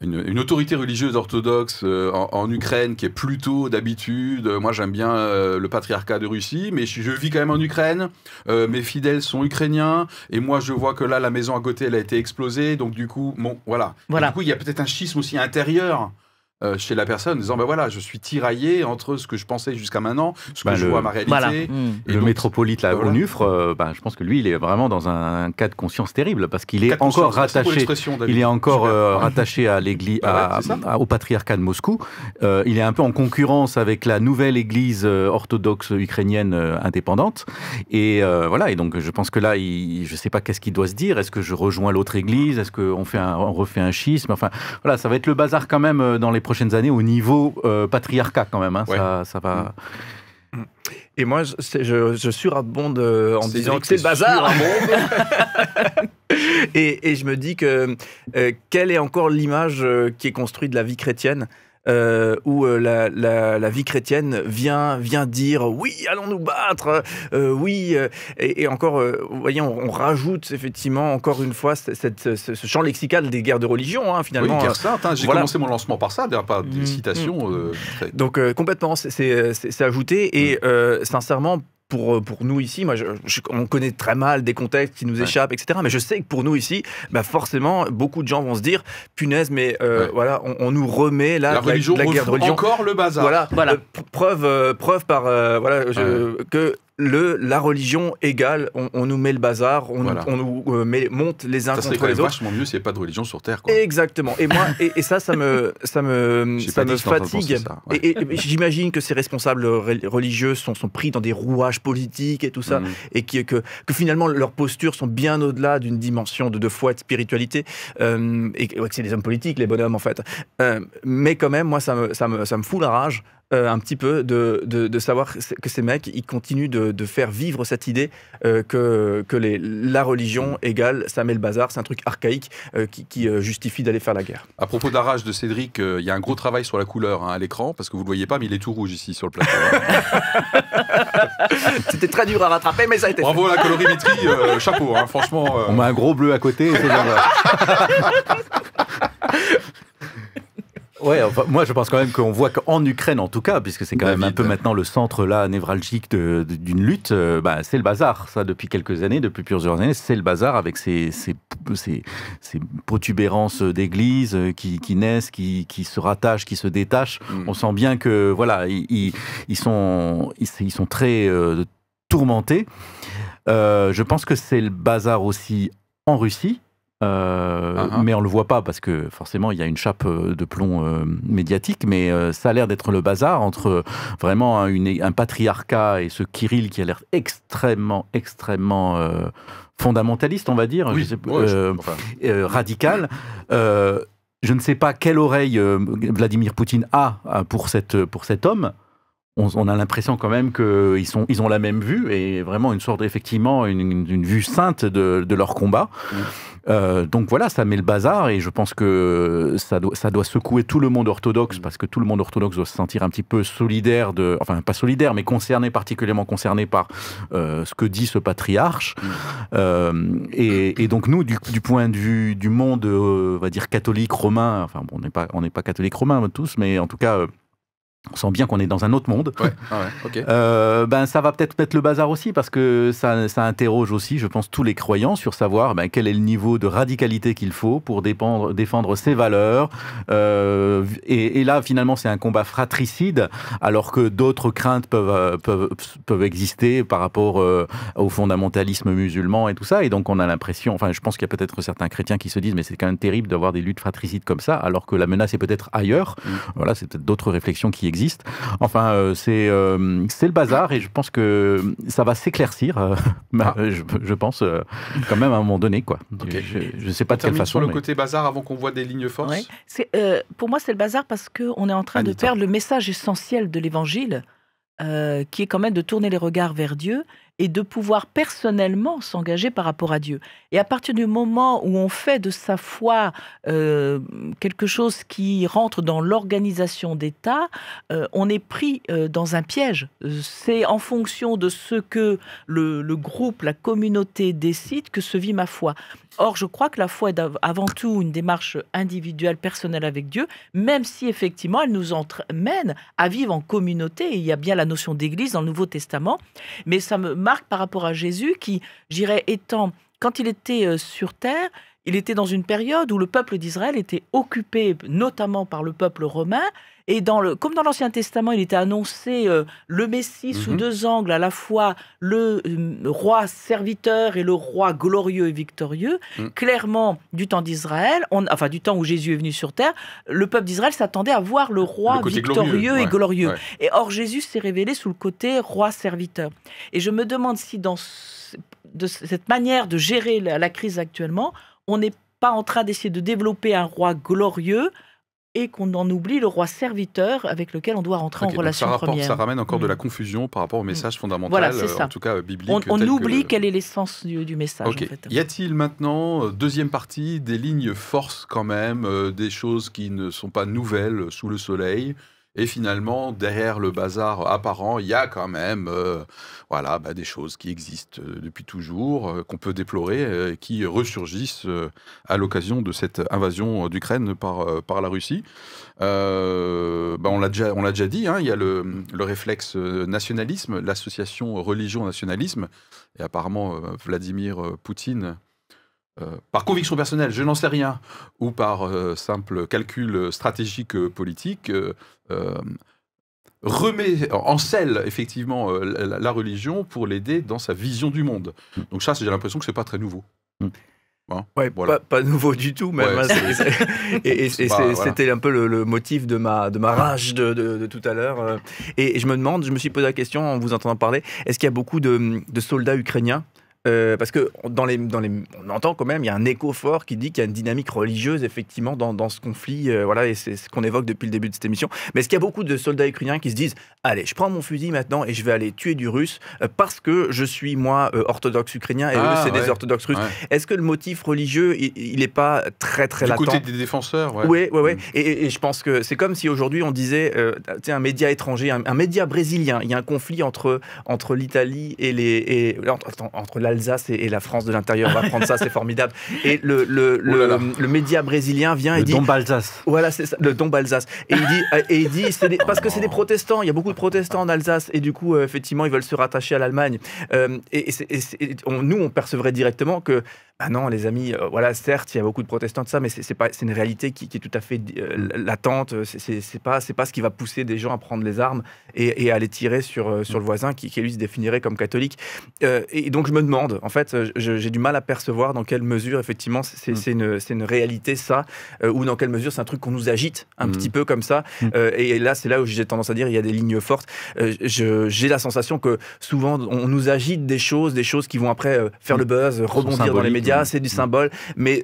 une autorité religieuse orthodoxe en Ukraine qui est plutôt d'habitude, moi j'aime bien le patriarcat de Russie, mais je vis quand même en Ukraine, mes fidèles sont ukrainiens, et moi je vois que là la maison à côté elle a été explosée, donc du coup, bon, voilà. Du coup il y a peut-être un schisme aussi intérieur chez la personne, en disant ben voilà, je suis tiraillé entre ce que je pensais jusqu'à maintenant, ce que je vois à ma réalité. Voilà. Et le donc, métropolite là, Onufre, je pense que lui, il est vraiment dans un cas de conscience terrible, parce qu'il est encore rattaché. Il est encore rattaché à l'église, au patriarcat de Moscou. Il est un peu en concurrence avec la nouvelle église orthodoxe ukrainienne indépendante. Et voilà. Et donc, je pense que là, je ne sais pas qu'est-ce qu'il doit se dire. Est-ce que je rejoins l'autre église? Est-ce qu'on refait un schisme? Enfin, voilà, ça va être le bazar quand même dans les prochaines années au niveau patriarcat quand même. Hein, ça va. Et moi, je surabonde en disant que c'est le bazar. Et je me dis que quelle est encore l'image qui est construite de la vie chrétienne, où la vie chrétienne vient dire oui, allons nous battre, oui, et encore, vous voyez, on rajoute effectivement encore une fois ce champ lexical des guerres de religion, hein, finalement. Oui, guerre sainte, hein, j'ai commencé mon lancement par ça, d'ailleurs, pas des citations. Donc complètement, c'est ajouté, et sincèrement, pour nous ici, moi, on connaît très mal des contextes qui nous échappent, etc. Mais je sais que pour nous ici, forcément, beaucoup de gens vont se dire, punaise, mais voilà, on nous remet là, la religion, la guerre de religion. Encore le bazar. Voilà. Preuve par que la religion égale, on nous met le bazar, on nous monte les uns contre les autres. Ça serait vachement mieux s'il n'y avait pas de religion sur Terre, quoi. Exactement. Et moi, et ça me fatigue. Et j'imagine que ces responsables religieux sont pris dans des rouages politiques et tout ça, et que finalement leurs postures sont bien au-delà d'une dimension de foi et de spiritualité, et que c'est des hommes politiques, les bonhommes en fait. Mais quand même, moi, ça me fout la rage. Un petit peu de savoir que ces mecs, ils continuent de faire vivre cette idée que la religion égale, ça met le bazar, c'est un truc archaïque qui justifie d'aller faire la guerre. À propos de la rage de Cédric, il y a un gros travail sur la couleur à l'écran, parce que vous ne le voyez pas, mais il est tout rouge ici sur le plateau. C'était très dur à rattraper, mais ça a été Bravo à la colorimétrie, chapeau, hein, franchement. On met un gros bleu à côté, et c'est bien. Ouais, enfin, moi je pense quand même qu'on voit qu'en Ukraine en tout cas, puisque c'est quand même un peu maintenant le centre là névralgique d'une lutte, c'est le bazar, ça depuis quelques années, depuis plusieurs années, c'est le bazar avec ces protubérances d'églises qui naissent, qui se rattachent, qui se détachent. On sent bien que voilà, ils sont très tourmentés. Je pense que c'est le bazar aussi en Russie. mais on le voit pas parce que forcément il y a une chape de plomb médiatique, mais ça a l'air d'être le bazar entre vraiment un patriarcat et ce Kirill qui a l'air extrêmement fondamentaliste, on va dire, Oui, radical. Je ne sais pas quelle oreille Vladimir Poutine a pour cet homme. On a l'impression quand même qu'ils ont la même vue et vraiment une sorte, effectivement, une vue sainte de leur combat. Donc voilà, ça met le bazar et je pense que ça doit secouer tout le monde orthodoxe parce que tout le monde orthodoxe doit se sentir un petit peu solidaire, enfin pas solidaire, mais particulièrement concerné par ce que dit ce patriarche. Et donc nous, du point de vue du monde, on va dire catholique, romain, enfin bon, on n'est pas catholique romain tous, mais en tout cas... on sent bien qu'on est dans un autre monde. Okay. Ça va peut-être mettre le bazar aussi parce que ça interroge aussi, je pense, tous les croyants sur savoir quel est le niveau de radicalité qu'il faut pour défendre ses valeurs. Et là, finalement, c'est un combat fratricide, alors que d'autres craintes peuvent exister par rapport au fondamentalisme musulman et tout ça. Et donc, on a l'impression, enfin, je pense qu'il y a peut-être certains chrétiens qui se disent, mais c'est quand même terrible d'avoir des luttes fratricides comme ça, alors que la menace est peut-être ailleurs. Voilà, c'est peut-être d'autres réflexions qui existe. Enfin, c'est le bazar et je pense que ça va s'éclaircir, je pense, quand même à un moment donné, quoi. Okay. Je ne sais pas de quelle façon. Sur le côté bazar avant qu'on voit des lignes forces. Pour moi, c'est le bazar parce qu'on est en train de perdre le message essentiel de l'Évangile, qui est quand même de tourner les regards vers Dieu et de pouvoir personnellement s'engager par rapport à Dieu. Et à partir du moment où on fait de sa foi quelque chose qui rentre dans l'organisation d'État, on est pris dans un piège. C'est en fonction de ce que le groupe, la communauté décide que se vit ma foi. Or, je crois que la foi est avant tout une démarche individuelle, personnelle avec Dieu, même si effectivement elle nous mène à vivre en communauté. Et il y a bien la notion d'église dans le Nouveau Testament, mais ça me marque par rapport à Jésus qui, j'irais, quand il était sur terre, il était dans une période où le peuple d'Israël était occupé notamment par le peuple romain. Et comme dans l'Ancien Testament, il était annoncé le Messie sous deux angles, à la fois le roi serviteur et le roi glorieux et victorieux. Clairement, du temps d'Israël, enfin du temps où Jésus est venu sur terre, le peuple d'Israël s'attendait à voir le roi victorieux et glorieux. Ouais. Et or, Jésus s'est révélé sous le côté roi serviteur. Et je me demande si dans cette manière de gérer la crise actuellement, on n'est pas en train d'essayer de développer un roi glorieux et qu'on en oublie le roi serviteur avec lequel on doit rentrer en relation première. Ça ramène encore de la confusion par rapport au message fondamental, en tout cas biblique. On oublie quel est l'essence du message. En fait. Y a-t-il maintenant, deuxième partie, des lignes forces quand même, des choses qui ne sont pas nouvelles sous le soleil? Et finalement, derrière le bazar apparent, il y a quand même des choses qui existent depuis toujours, qu'on peut déplorer, qui ressurgissent à l'occasion de cette invasion d'Ukraine par la Russie. On l'a déjà dit, il y a le réflexe nationalisme, l'association religion-nationalisme. Et apparemment, Vladimir Poutine... par conviction personnelle, je n'en sais rien, ou par simple calcul stratégique politique, remet en selle effectivement la religion pour l'aider dans sa vision du monde. Donc ça, j'ai l'impression que c'est pas très nouveau. Voilà. Pas nouveau du tout même. Ouais, c'était un peu le motif de ma rage de tout à l'heure. Et je me suis posé la question en vous entendant parler, est-ce qu'il y a beaucoup de soldats ukrainiens? Parce que on entend quand même, il y a un écho fort qui dit qu'il y a une dynamique religieuse effectivement dans ce conflit, et c'est ce qu'on évoque depuis le début de cette émission. Mais est-ce qu'il y a beaucoup de soldats ukrainiens qui se disent « Allez, je prends mon fusil maintenant et je vais aller tuer du russe parce que je suis moi orthodoxe ukrainien et eux c'est des orthodoxes russes ». Est-ce que le motif religieux, il n'est pas très latent? Du côté des défenseurs, Oui. Et je pense que c'est comme si aujourd'hui on disait, un média étranger, un média brésilien, il y a un conflit entre l'Italie et entre l'Alsace et la France de l'intérieur, on va prendre ça, c'est formidable. Et le média brésilien vient et dit... Le Dom Alsace. Voilà, c'est ça, le Dom Alsace. Et il dit parce que c'est des protestants, il y a beaucoup de protestants en Alsace, et du coup, effectivement, ils veulent se rattacher à l'Allemagne. Nous, on percevrait directement que, non, les amis, certes, il y a beaucoup de protestants de ça, mais c'est une réalité qui est tout à fait latente. C'est pas ce qui va pousser des gens à prendre les armes et à les tirer sur le voisin qui lui se définirait comme catholique. Et donc, je me demande, défendent. En fait, j'ai du mal à percevoir dans quelle mesure, effectivement, c'est une réalité, ça, ou dans quelle mesure c'est un truc qu'on nous agite un petit peu comme ça. Et là, c'est là où j'ai tendance à dire il y a des lignes fortes. J'ai la sensation que souvent, on nous agite des choses qui vont après faire le buzz, rebondir dans les médias, c'est du symbole. Mais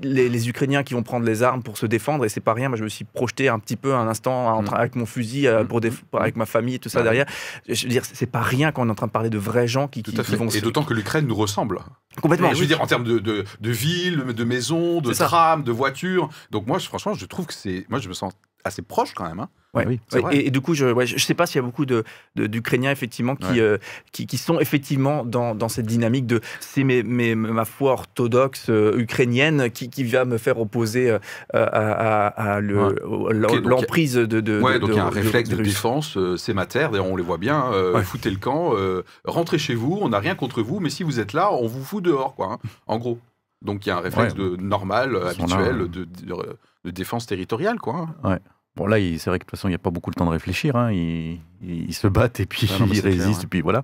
les Ukrainiens qui vont prendre les armes pour se défendre, et c'est pas rien, moi je me suis projeté un petit peu un instant avec mon fusil, avec ma famille et tout ça derrière. Je veux dire, c'est pas rien qu'on est en train de parler de vrais gens qui vont... Et d'autant que l'Ukraine nous ressemble. Complètement. Je veux dire, en termes de villes, de maisons, de trams, de voitures. Donc moi, franchement, je trouve que moi, je me sens assez proche quand même. Hein. Ouais, oui. Et du coup, je sais pas s'il y a beaucoup d'Ukrainiens effectivement qui sont effectivement dans cette dynamique de c'est ma foi orthodoxe ukrainienne qui va me faire opposer à l'emprise de donc il y a un réflexe de défense, c'est ma terre, d'ailleurs on les voit bien, foutez le camp, rentrez chez vous, on n'a rien contre vous, mais si vous êtes là, on vous fout dehors, quoi, hein, en gros. Donc il y a un réflexe normal, habituel, de défense territoriale, quoi. Ouais. Bon, là, c'est vrai que de toute façon, il n'y a pas beaucoup le temps de réfléchir. Hein. Ils se battent et puis ils résistent. Et puis voilà.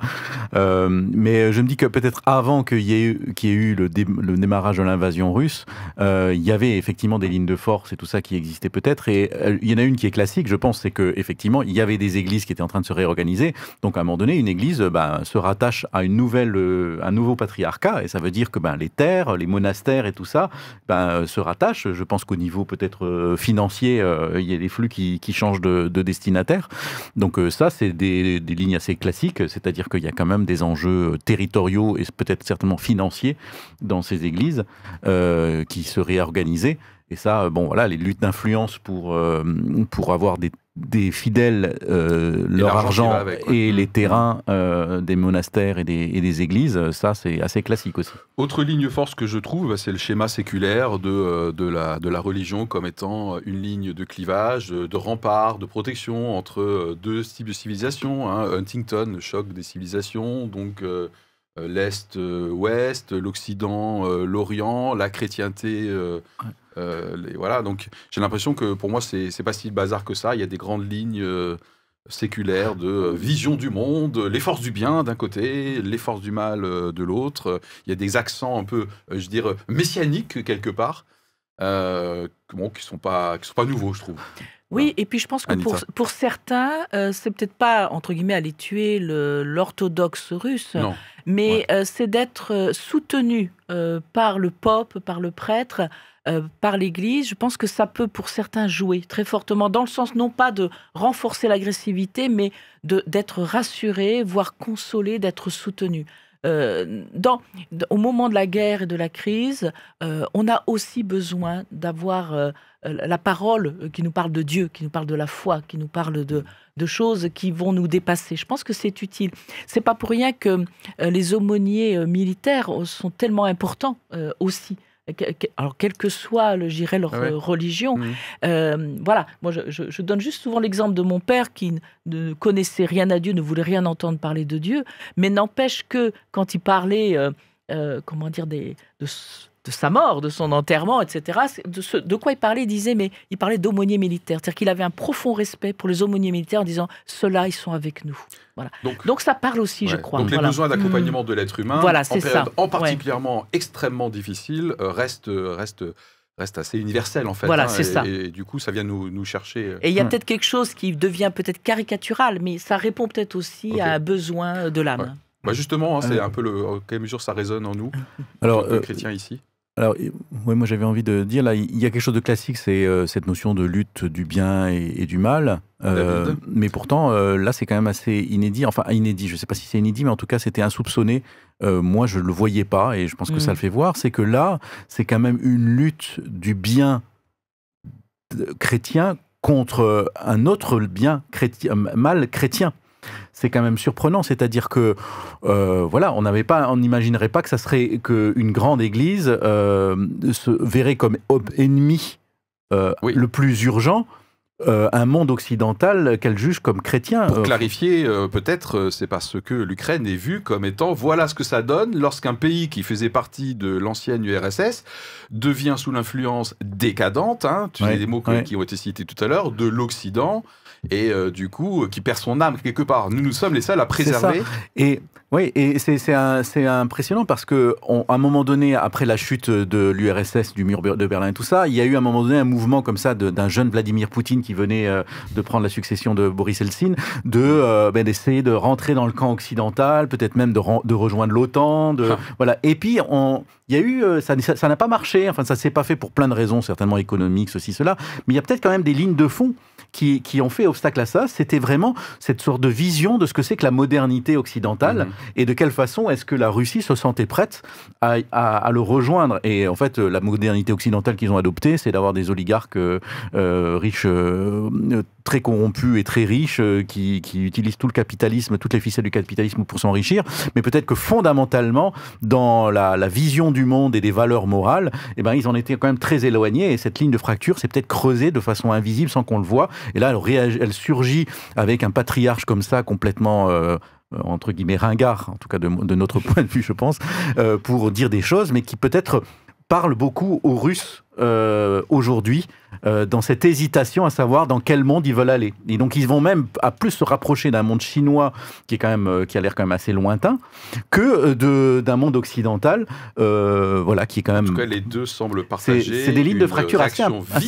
Mais je me dis que peut-être avant qu'il y ait eu le démarrage de l'invasion russe, il y avait effectivement des lignes de force et tout ça qui existaient peut-être. Et il y en a une qui est classique, je pense, c'est qu'effectivement, il y avait des églises qui étaient en train de se réorganiser. Donc à un moment donné, une église se rattache à un nouveau patriarcat. Et ça veut dire que les terres, les monastères et tout ça se rattachent. Je pense qu'au niveau peut-être financier, il y a des flux qui changent de destinataire. Donc ça, c'est des lignes assez classiques, c'est-à-dire qu'il y a quand même des enjeux territoriaux et peut-être certainement financiers dans ces églises qui se réorganisaient. Et ça, les luttes d'influence pour avoir des fidèles, leur argent et les terrains des monastères et des églises, ça c'est assez classique aussi. Autre ligne force que je trouve, c'est le schéma séculaire de la religion comme étant une ligne de clivage, de rempart, de protection entre deux types de civilisations. Huntington, le choc des civilisations, donc l'Est, Ouest, l'Occident, l'Orient, la chrétienté... voilà, donc j'ai l'impression que pour moi c'est pas si bazar que ça. Il y a des grandes lignes séculaires de vision du monde, les forces du bien d'un côté, les forces du mal de l'autre. Il y a des accents un peu, je dirais, messianiques quelque part, qui sont pas nouveaux, je trouve. Oui, et puis je pense que pour certains, c'est peut-être pas, entre guillemets, aller tuer l'orthodoxe russe, mais c'est d'être soutenu par le pope, par le prêtre, par l'Église. Je pense que ça peut, pour certains, jouer très fortement, dans le sens non pas de renforcer l'agressivité, mais d'être rassuré, voire consolé, d'être soutenu. Au moment de la guerre et de la crise, on a aussi besoin d'avoir la parole qui nous parle de Dieu, qui nous parle de la foi, qui nous parle de choses qui vont nous dépasser. Je pense que c'est utile. C'est pas pour rien que les aumôniers militaires sont tellement importants aussi. Alors, quelle que soit, je dirais, leur religion. Voilà, moi, je donne juste souvent l'exemple de mon père qui ne connaissait rien à Dieu, ne voulait rien entendre parler de Dieu, mais n'empêche que quand il parlait, de sa mort, de son enterrement, etc., de quoi il parlait, il parlait d'aumôniers militaires. C'est-à-dire qu'il avait un profond respect pour les aumôniers militaires en disant « ceux-là, ils sont avec nous ». Voilà. Donc ça parle aussi, je crois. Donc les besoins d'accompagnement de l'être humain, en période particulièrement extrêmement difficile, restent assez universel, en fait. Voilà, c'est ça. Et du coup, ça vient nous chercher. Et il y a peut-être quelque chose qui devient peut-être caricatural, mais ça répond peut-être aussi à un besoin de l'âme. Justement, c'est un peu à quelle mesure ça résonne en nous, alors, les chrétiens ici. Alors, moi j'avais envie de dire, là, il y a quelque chose de classique, c'est cette notion de lutte du bien et du mal. Mais pourtant, là, c'est quand même assez inédit. Enfin, inédit, je ne sais pas si c'est inédit, mais en tout cas, c'était insoupçonné. Moi, je ne le voyais pas, et je pense que ça le fait voir. C'est que là, c'est quand même une lutte du bien chrétien contre un autre mal chrétien. C'est quand même surprenant, c'est-à-dire que on n'imaginerait pas que ça serait qu'une grande église se verrait comme ennemi le plus urgent un monde occidental qu'elle juge comme chrétien. Pour clarifier, peut-être, c'est parce que l'Ukraine est vue comme étant voilà ce que ça donne lorsqu'un pays qui faisait partie de l'ancienne URSS devient sous l'influence décadente, hein, tu sais des mots qui ont été cités tout à l'heure, de l'Occident, et du coup, qui perd son âme quelque part. Nous sommes les seuls à préserver. Et oui, et c'est impressionnant parce que à un moment donné, après la chute de l'URSS, du mur de Berlin et tout ça, il y a eu à un moment donné un mouvement comme ça d'un jeune Vladimir Poutine qui venait de prendre la succession de Boris Eltsine, d'essayer de rentrer dans le camp occidental, peut-être même de rejoindre l'OTAN. Voilà. Et puis, il y a eu, ça n'a pas marché, enfin ça s'est pas fait pour plein de raisons, certainement économiques, ceci, cela, mais il y a peut-être quand même des lignes de fond qui ont fait obstacle à ça. C'était vraiment cette sorte de vision de ce que c'est que la modernité occidentale et de quelle façon est-ce que la Russie se sentait prête à le rejoindre. Et en fait, la modernité occidentale qu'ils ont adoptée, c'est d'avoir des oligarques riches, très corrompus et très riches, qui utilisent tout le capitalisme, toutes les ficelles du capitalisme pour s'enrichir. Mais peut-être que fondamentalement, dans la vision du monde et des valeurs morales, eh ben, ils en étaient quand même très éloignés. Et cette ligne de fracture s'est peut-être creusée de façon invisible sans qu'on le voit. Et là, elle surgit avec un patriarche comme ça, complètement entre guillemets ringard, en tout cas de notre point de vue, je pense, pour dire des choses, mais qui peut-être parle beaucoup aux Russes aujourd'hui, dans cette hésitation à savoir dans quel monde ils veulent aller. Et donc ils vont même à plus se rapprocher d'un monde chinois qui a l'air quand même assez lointain que d'un monde occidental, voilà, qui est quand même. En tout cas, les deux semblent partager. C'est des lignes de fracture assez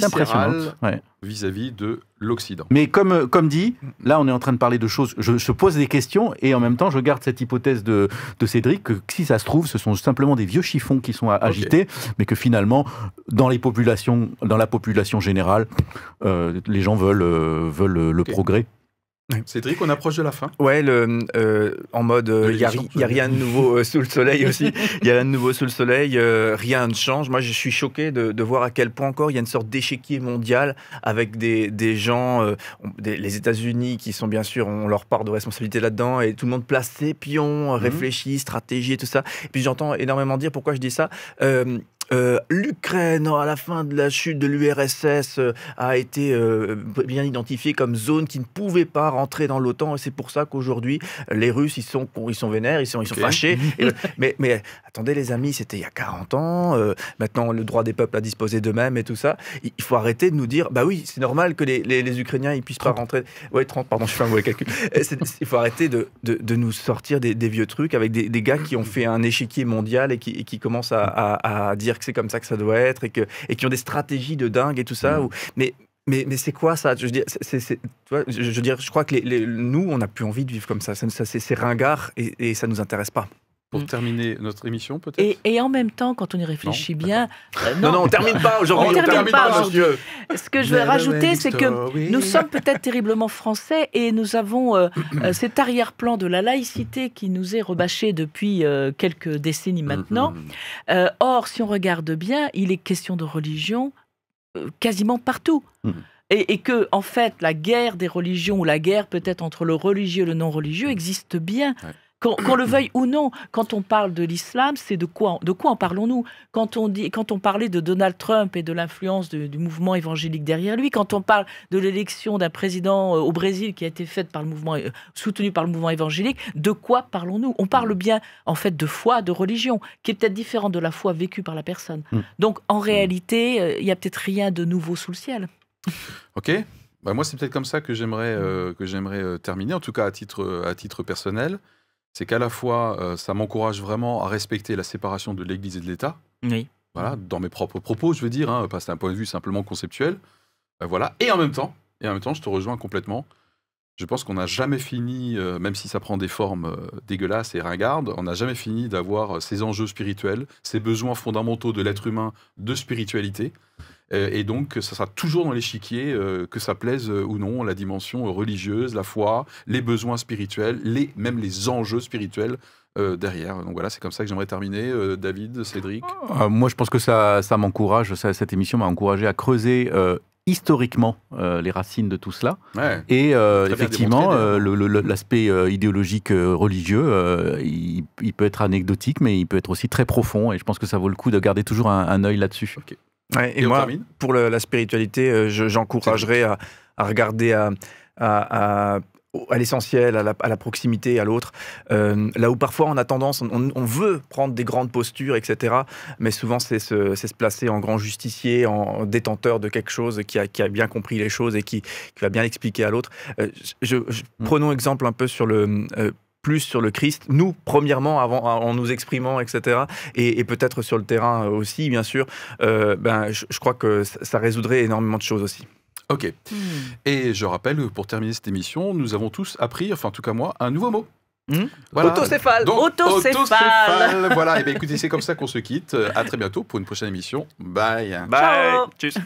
impressionnantes. Vis-à-vis de l'Occident. Mais comme dit, là on est en train de parler de choses, je pose des questions et en même temps je garde cette hypothèse de Cédric que si ça se trouve ce sont simplement des vieux chiffons qui sont agités, mais que finalement dans la population générale, les gens veulent le progrès. Cédric, on approche de la fin. Ouais, en mode, il n'y a rien de nouveau sous le soleil aussi. Il n'y a rien de nouveau sous le soleil, rien ne change. Moi, je suis choqué de voir à quel point encore il y a une sorte d'échiquier mondial avec des gens, les États-Unis qui sont bien sûr, ont leur part de responsabilité là-dedans, et tout le monde place ses pions, réfléchit, stratégie et tout ça. Et puis j'entends énormément dire, pourquoi je dis ça l'Ukraine, à la fin de la chute de l'URSS, a été bien identifiée comme zone qui ne pouvait pas rentrer dans l'OTAN, et c'est pour ça qu'aujourd'hui les Russes ils sont vénères, ils sont fâchés. Mais attendez les amis, c'était il y a 40 ans, maintenant le droit des peuples à disposer d'eux-mêmes et tout ça. Il faut arrêter de nous dire bah oui, c'est normal que les Ukrainiens ils puissent 30. Pas rentrer. Ouais, 30, pardon, je fais un mauvais calcul. Il faut arrêter de nous sortir des vieux trucs avec des gars qui ont fait un échiquier mondial et qui commencent à dire que c'est comme ça que ça doit être, et qui ont des stratégies de dingue et tout ça. Mais c'est quoi ça? Je veux dire, je crois que nous, on n'a plus envie de vivre comme ça. C'est ringard et ça ne nous intéresse pas. Pour terminer notre émission, peut-être. Et en même temps, quand on y réfléchit bien... non, on ne termine pas aujourd'hui. On termine pas aujourd'hui. Ce que je veux rajouter, c'est que nous sommes peut-être terriblement français et nous avons cet arrière-plan de la laïcité qui nous est rebâché depuis quelques décennies maintenant. Or, si on regarde bien, il est question de religion quasiment partout. Et que, en fait, la guerre des religions, ou la guerre peut-être entre le religieux et le non-religieux, existe bien. Qu'on le veuille ou non, quand on parle de l'islam, c'est de quoi en parlons-nous? Quand on parlait de Donald Trump et de l'influence du mouvement évangélique derrière lui, quand on parle de l'élection d'un président au Brésil qui a été faite soutenu par le mouvement évangélique, de quoi parlons-nous? On parle bien, en fait, de foi, de religion, qui est peut-être différente de la foi vécue par la personne. Donc, en réalité, il n'y a peut-être rien de nouveau sous le ciel. Ok. Bah, moi, c'est peut-être comme ça que j'aimerais terminer, en tout cas à titre personnel. C'est qu'à la fois, ça m'encourage vraiment à respecter la séparation de l'Église et de l'État. Oui. Voilà, dans mes propres propos, je veux dire, pas c'est un point de vue simplement conceptuel. Voilà. Et en même temps, je te rejoins complètement. Je pense qu'on n'a jamais fini, même si ça prend des formes dégueulasses et ringardes, on n'a jamais fini d'avoir ces enjeux spirituels, ces besoins fondamentaux de l'être humain de spiritualité. Et donc, ça sera toujours dans l'échiquier, que ça plaise ou non, la dimension religieuse, la foi, les besoins spirituels, même les enjeux spirituels derrière. Donc voilà, c'est comme ça que j'aimerais terminer. David, Cédric. Moi, je pense que ça m'encourage, cette émission m'a encouragé à creuser historiquement les racines de tout cela. Ouais, et effectivement, l'aspect idéologique religieux, il peut être anecdotique, mais il peut être aussi très profond. Et je pense que ça vaut le coup de garder toujours un œil là-dessus. Okay. Ouais, et Et on moi, termine pour la spiritualité, j'encouragerais à regarder à l'essentiel, à la proximité, à l'autre. Là où parfois on a tendance, on veut prendre des grandes postures, etc. Mais souvent c'est se placer en grand justicier, en détenteur de quelque chose qui a bien compris les choses et qui va bien l'expliquer à l'autre. Prenons exemple un peu sur plus sur le Christ, nous, premièrement, en nous exprimant, etc., et peut-être sur le terrain aussi, bien sûr, je crois que ça résoudrait énormément de choses aussi. Ok. Et je rappelle, pour terminer cette émission, nous avons tous appris, enfin en tout cas moi, un nouveau mot. Voilà. Autocéphale. Donc, Autocéphale. Voilà, et bien écoutez, c'est comme ça qu'on se quitte. À très bientôt pour une prochaine émission. Bye. Bye. Ciao. Tchuss.